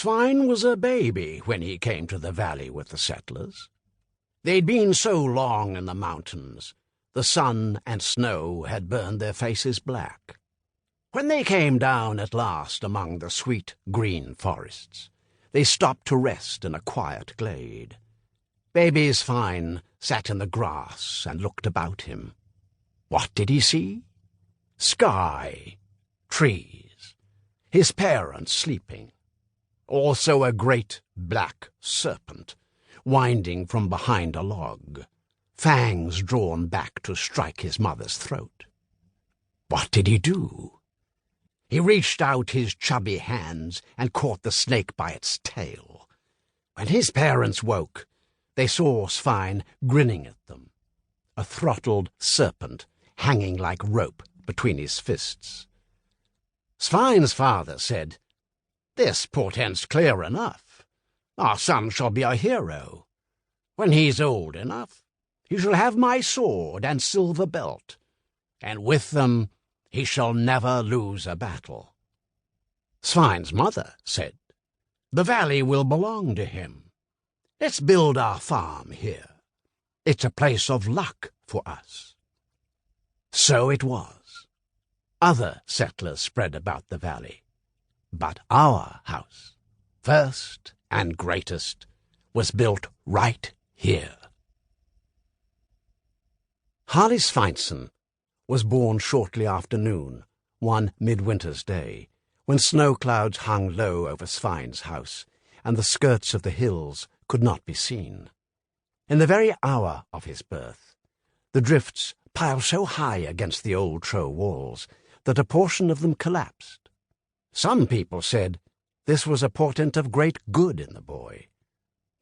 Svein was a baby when he came to the valley with the settlers. They'd been so long in the mountains, the sun and snow had burned their faces black. When they came down at last among the sweet green forests, they stopped to rest in a quiet glade. Baby Svein sat in the grass and looked about him. What did he see? Sky, trees, his parents sleeping. Also a great black serpent, winding from behind a log, fangs drawn back to strike his mother's throat. What did he do? He reached out his chubby hands and caught the snake by its tail. When his parents woke, they saw Svein grinning at them, a throttled serpent hanging like rope between his fists. Svein's father said, "This portends clear enough. Our son shall be a hero. When he's old enough, he shall have my sword and silver belt, and with them he shall never lose a battle." Svein's mother said, "The valley will belong to him. Let's build our farm here. It's a place of luck for us." So it was. Other settlers spread about the valley. But our house, first and greatest, was built right here. Halli Sveinsson was born shortly after noon, one midwinter's day, when snow clouds hung low over Svein's house, and the skirts of the hills could not be seen. In the very hour of his birth, the drifts piled so high against the old Trow walls that a portion of them collapsed. Some people said this was a portent of great good in the boy,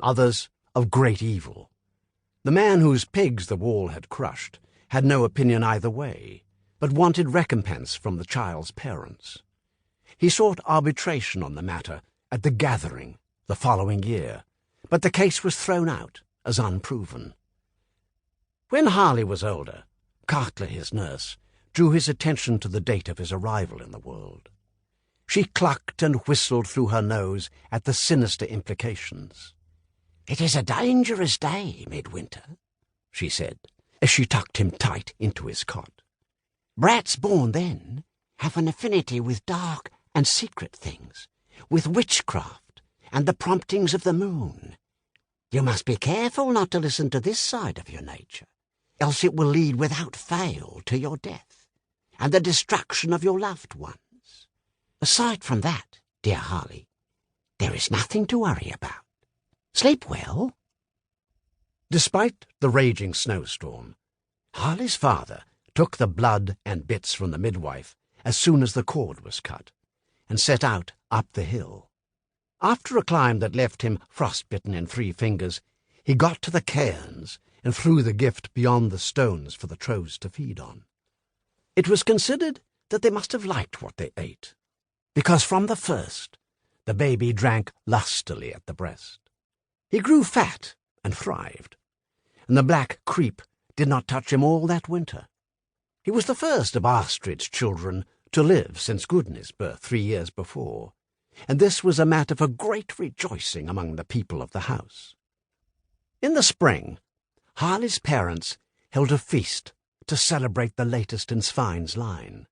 others of great evil. The man whose pigs the wall had crushed had no opinion either way, but wanted recompense from the child's parents. He sought arbitration on the matter at the gathering the following year, but the case was thrown out as unproven. When Halli was older, Katla, his nurse, drew his attention to the date of his arrival in the world. She clucked and whistled through her nose at the sinister implications. "It is a dangerous day, midwinter," she said, as she tucked him tight into his cot. "Brats born then have an affinity with dark and secret things, with witchcraft and the promptings of the moon. You must be careful not to listen to this side of your nature, else it will lead without fail to your death and the destruction of your loved ones. Aside from that, dear Halli, there is nothing to worry about. Sleep well." Despite the raging snowstorm, Halli's father took the blood and bits from the midwife as soon as the cord was cut, and set out up the hill. After a climb that left him frostbitten in 3 fingers, he got to the cairns and threw the gift beyond the stones for the Trows to feed on. It was considered that they must have liked what they ate, because from the first the baby drank lustily at the breast. He grew fat and thrived, and the black creep did not touch him all that winter. He was the first of Astrid's children to live since Gudni's birth 3 years before, and this was a matter for great rejoicing among the people of the house. In the spring, Halli's parents held a feast to celebrate the latest in Svein's line.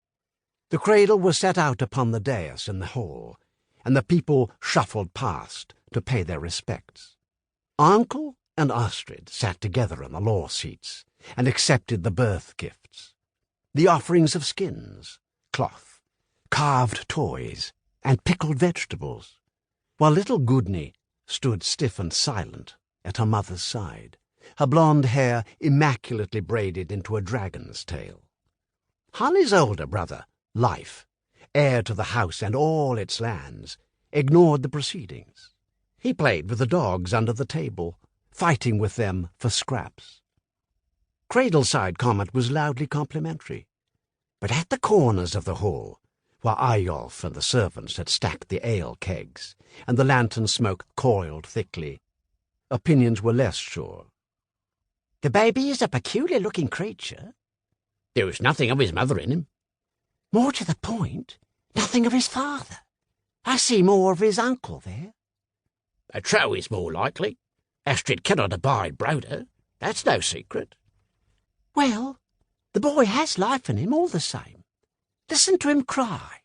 The cradle was set out upon the dais in the hall, and the people shuffled past to pay their respects. Uncle and Astrid sat together in the law seats and accepted the birth gifts, the offerings of skins, cloth, carved toys, and pickled vegetables, while little Gudni stood stiff and silent at her mother's side, her blonde hair immaculately braided into a dragon's tail. Halli's older brother, Leif, heir to the house and all its lands, ignored the proceedings. He played with the dogs under the table, fighting with them for scraps. Cradleside comment was loudly complimentary, but at the corners of the hall, where Eyjolf and the servants had stacked the ale kegs, and the lantern smoke coiled thickly, opinions were less sure. "The baby is a peculiar-looking creature." "There was nothing of his mother in him." "More to the point, nothing of his father. I see more of his uncle there." A trow is more likely. Astrid cannot abide Broder. That's no secret. Well, the boy has life in him all the same. Listen to him cry.